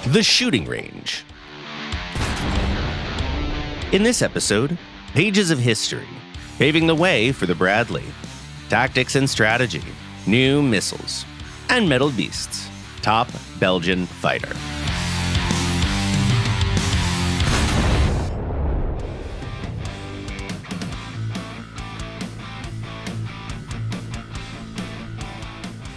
The shooting range. In this episode, pages of history, paving the way for the Bradley, tactics and strategy, new missiles, and metal beasts, top Belgian fighter.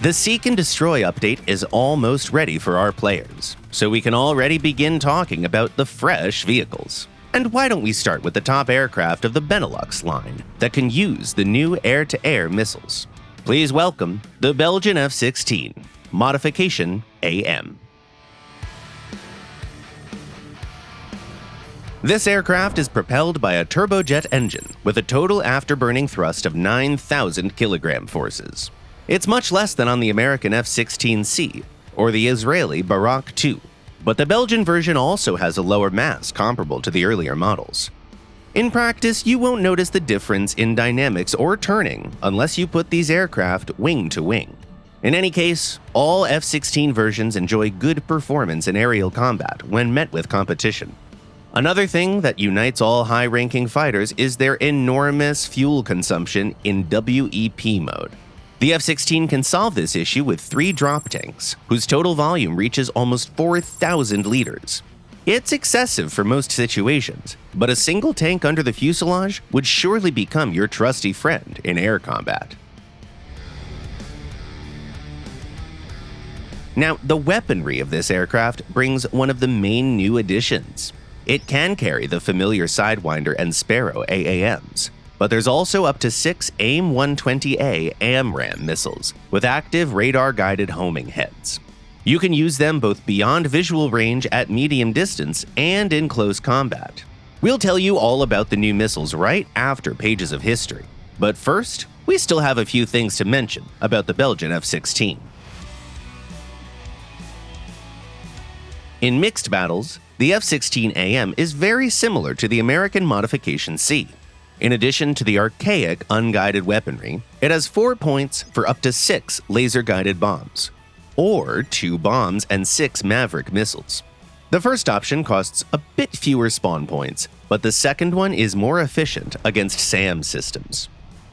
The Seek and Destroy update is almost ready for our players, so we can already begin talking about the fresh vehicles. And why don't we start with the top aircraft of the Benelux line that can use the new air-to-air missiles? Please welcome the Belgian F-16, Modification AM. This aircraft is propelled by a turbojet engine with a total afterburning thrust of 9,000 kilogram forces. It's much less than on the American F-16C or the Israeli Barak 2, but the Belgian version also has a lower mass comparable to the earlier models. In practice, you won't notice the difference in dynamics or turning unless you put these aircraft wing to wing. In any case, all F-16 versions enjoy good performance in aerial combat when met with competition. Another thing that unites all high-ranking fighters is their enormous fuel consumption in WEP mode. The F-16 can solve this issue with 3 drop tanks, whose total volume reaches almost 4,000 liters. It's excessive for most situations, but a single tank under the fuselage would surely become your trusty friend in air combat. Now, the weaponry of this aircraft brings one of the main new additions. It can carry the familiar Sidewinder and Sparrow AAMs, but there's also up to 6 AIM-120A AMRAAM missiles with active radar-guided homing heads. You can use them both beyond visual range at medium distance and in close combat. We'll tell you all about the new missiles right after pages of history, but first, we still have a few things to mention about the Belgian F-16. In mixed battles, the F-16 AM is very similar to the American Modification C. In addition to the archaic unguided weaponry, it has 4 points for up to 6 laser-guided bombs, or 2 bombs and 6 Maverick missiles. The first option costs a bit fewer spawn points, but the second one is more efficient against SAM systems.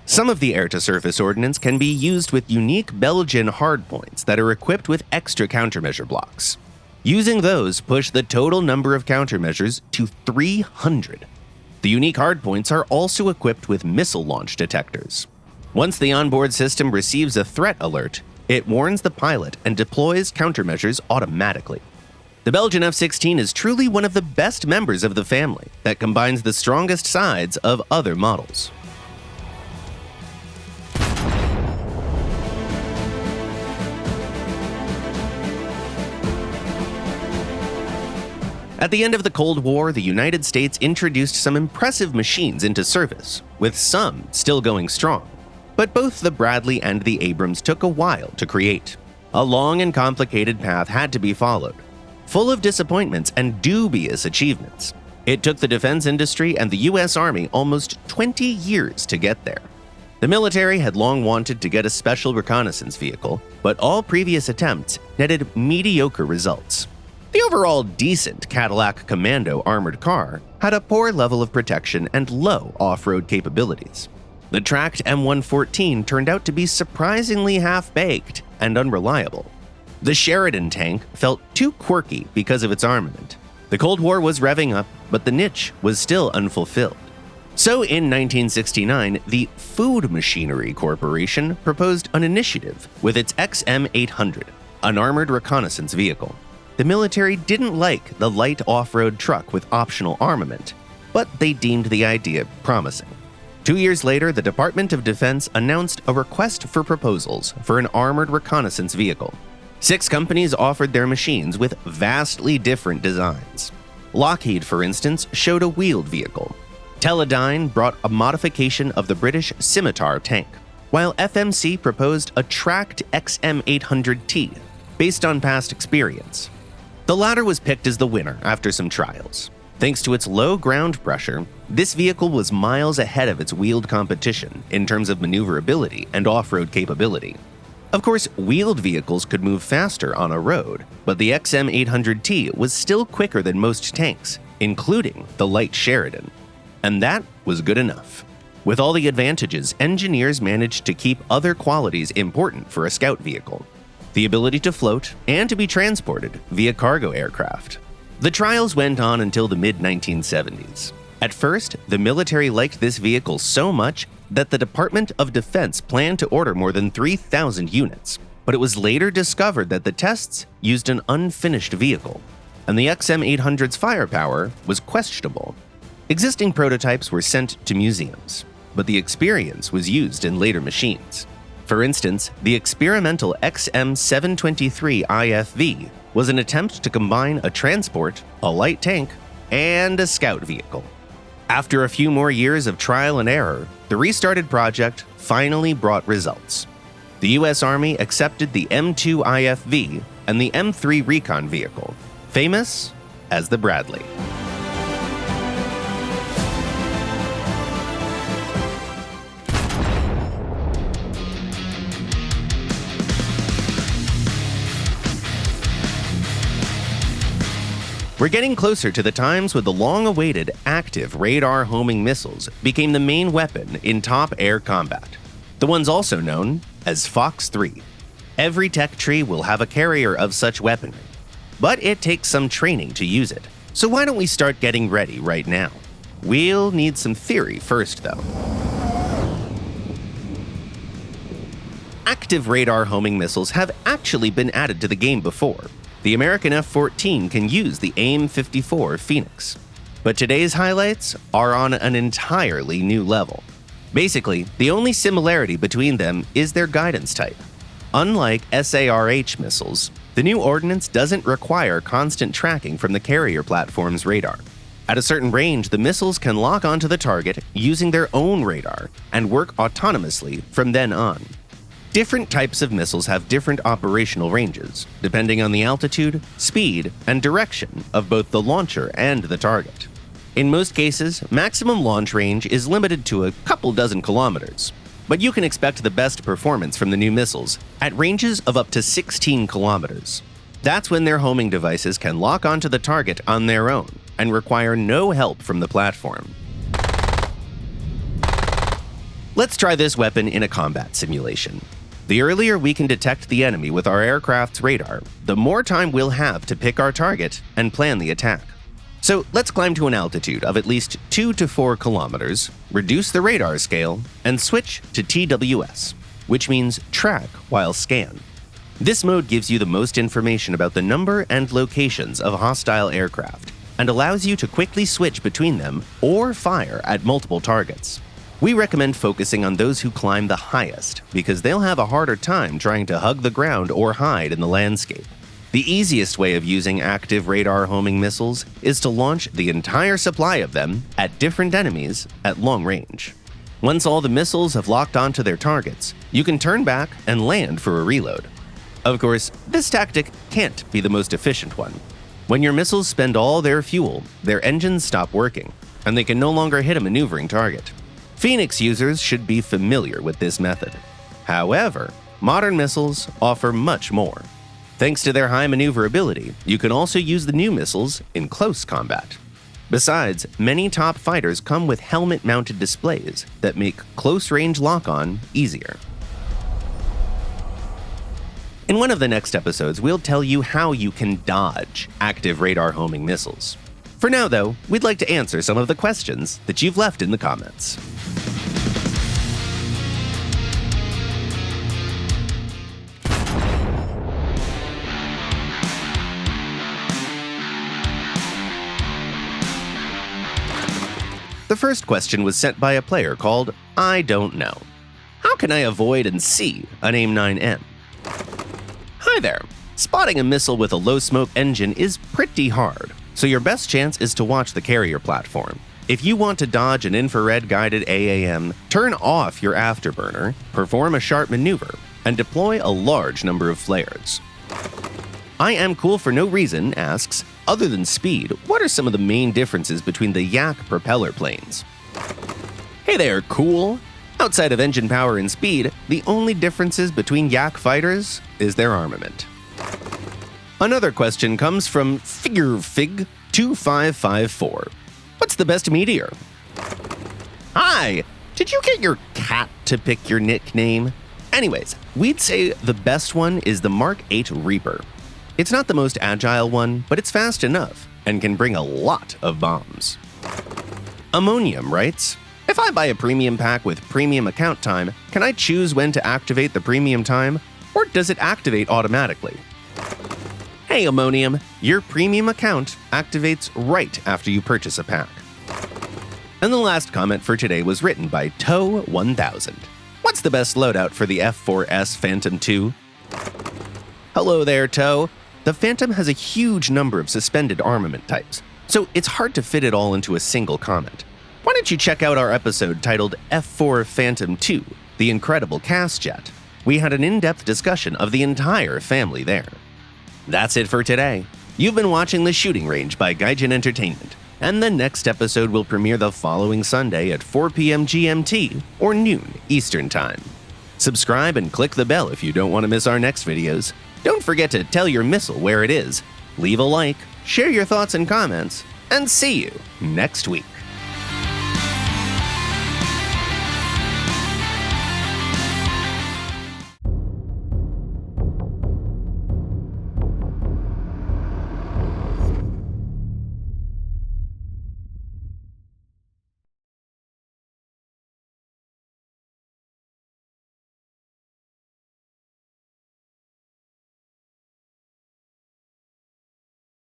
Some of the air-to-surface ordnance can be used with unique Belgian hardpoints that are equipped with extra countermeasure blocks. Using those push the total number of countermeasures to 300. The unique hardpoints are also equipped with missile launch detectors. Once the onboard system receives a threat alert, it warns the pilot and deploys countermeasures automatically. The Belgian F-16 is truly one of the best members of the family that combines the strongest sides of other models. At the end of the Cold War, the United States introduced some impressive machines into service, with some still going strong. But both the Bradley and the Abrams took a while to create. A long and complicated path had to be followed, full of disappointments and dubious achievements. It took the defense industry and the U.S. Army almost 20 years to get there. The military had long wanted to get a special reconnaissance vehicle, but all previous attempts netted mediocre results. The overall decent Cadillac Commando armored car had a poor level of protection and low off-road capabilities. The tracked M114 turned out to be surprisingly half-baked and unreliable. The Sheridan tank felt too quirky because of its armament. The Cold War was revving up, but the niche was still unfulfilled. So in 1969, the Food Machinery Corporation proposed an initiative with its XM800, an armored reconnaissance vehicle. The military didn't like the light off-road truck with optional armament, but they deemed the idea promising. 2 years later, the Department of Defense announced a request for proposals for an armored reconnaissance vehicle. 6 companies offered their machines with vastly different designs. Lockheed, for instance, showed a wheeled vehicle. Teledyne brought a modification of the British Scimitar tank, while FMC proposed a tracked XM800T based on past experience. The latter was picked as the winner after some trials. Thanks to its low ground pressure, this vehicle was miles ahead of its wheeled competition in terms of maneuverability and off-road capability. Of course, wheeled vehicles could move faster on a road, but the XM800T was still quicker than most tanks, including the light Sheridan. And that was good enough. With all the advantages, engineers managed to keep other qualities important for a scout vehicle: the ability to float and to be transported via cargo aircraft. The trials went on until the mid-1970s. At first, the military liked this vehicle so much that the Department of Defense planned to order more than 3,000 units, but it was later discovered that the tests used an unfinished vehicle, and the XM800's firepower was questionable. Existing prototypes were sent to museums, but the experience was used in later machines. For instance, the experimental XM723 IFV was an attempt to combine a transport, a light tank, and a scout vehicle. After a few more years of trial and error, the restarted project finally brought results. The US Army accepted the M2 IFV and the M3 Recon vehicle, famous as the Bradley. We're getting closer to the times when the long-awaited active radar homing missiles became the main weapon in top air combat, the ones also known as FOX-3. Every tech tree will have a carrier of such weaponry, but it takes some training to use it. So why don't we start getting ready right now? We'll need some theory first, though. Active radar homing missiles have actually been added to the game before. The American F-14 can use the AIM-54 Phoenix. But today's highlights are on an entirely new level. Basically, the only similarity between them is their guidance type. Unlike SARH missiles, the new ordnance doesn't require constant tracking from the carrier platform's radar. At a certain range, the missiles can lock onto the target using their own radar and work autonomously from then on. Different types of missiles have different operational ranges, depending on the altitude, speed, and direction of both the launcher and the target. In most cases, maximum launch range is limited to a couple dozen kilometers, but you can expect the best performance from the new missiles at ranges of up to 16 kilometers. That's when their homing devices can lock onto the target on their own and require no help from the platform. Let's try this weapon in a combat simulation. The earlier we can detect the enemy with our aircraft's radar, the more time we'll have to pick our target and plan the attack. So let's climb to an altitude of at least 2 to 4 kilometers, reduce the radar scale, and switch to TWS, which means track while scan. This mode gives you the most information about the number and locations of hostile aircraft, and allows you to quickly switch between them or fire at multiple targets. We recommend focusing on those who climb the highest, because they'll have a harder time trying to hug the ground or hide in the landscape. The easiest way of using active radar homing missiles is to launch the entire supply of them at different enemies at long range. Once all the missiles have locked onto their targets, you can turn back and land for a reload. Of course, this tactic can't be the most efficient one. When your missiles spend all their fuel, their engines stop working, and they can no longer hit a maneuvering target. Phoenix users should be familiar with this method. However, modern missiles offer much more. Thanks to their high maneuverability, you can also use the new missiles in close combat. Besides, many top fighters come with helmet-mounted displays that make close-range lock-on easier. In one of the next episodes, we'll tell you how you can dodge active radar homing missiles. For now, though, we'd like to answer some of the questions that you've left in the comments. The first question was sent by a player called I Don't Know. How can I avoid and see an AIM-9M? Hi there. Spotting a missile with a low-smoke engine is pretty hard, so your best chance is to watch the carrier platform. If you want to dodge an infrared-guided AAM, turn off your afterburner, perform a sharp maneuver, and deploy a large number of flares. I Am Cool for No Reason asks, other than speed, what are some of the main differences between the Yak propeller planes? Hey there, Cool! Outside of engine power and speed, the only differences between Yak fighters is their armament. Another question comes from FigFig2554. What's the best meteor? Hi! Did you get your cat to pick your nickname? Anyways, we'd say the best one is the Mark 8 Reaper. It's not the most agile one, but it's fast enough and can bring a lot of bombs. Ammonium writes, if I buy a premium pack with premium account time, can I choose when to activate the premium time, or does it activate automatically? Hey Ammonium, your premium account activates right after you purchase a pack. And the last comment for today was written by Toe1000. What's the best loadout for the F4S Phantom 2? Hello there, Toe. The Phantom has a huge number of suspended armament types, so it's hard to fit it all into a single comment. Why don't you check out our episode titled F4 Phantom 2, The Incredible Cast Jet? We had an in-depth discussion of the entire family there. That's it for today. You've been watching The Shooting Range by Gaijin Entertainment, and the next episode will premiere the following Sunday at 4 p.m. GMT or noon Eastern Time. Subscribe and click the bell if you don't want to miss our next videos. Don't forget to tell your missile where it is, leave a like, share your thoughts and comments, and see you next week.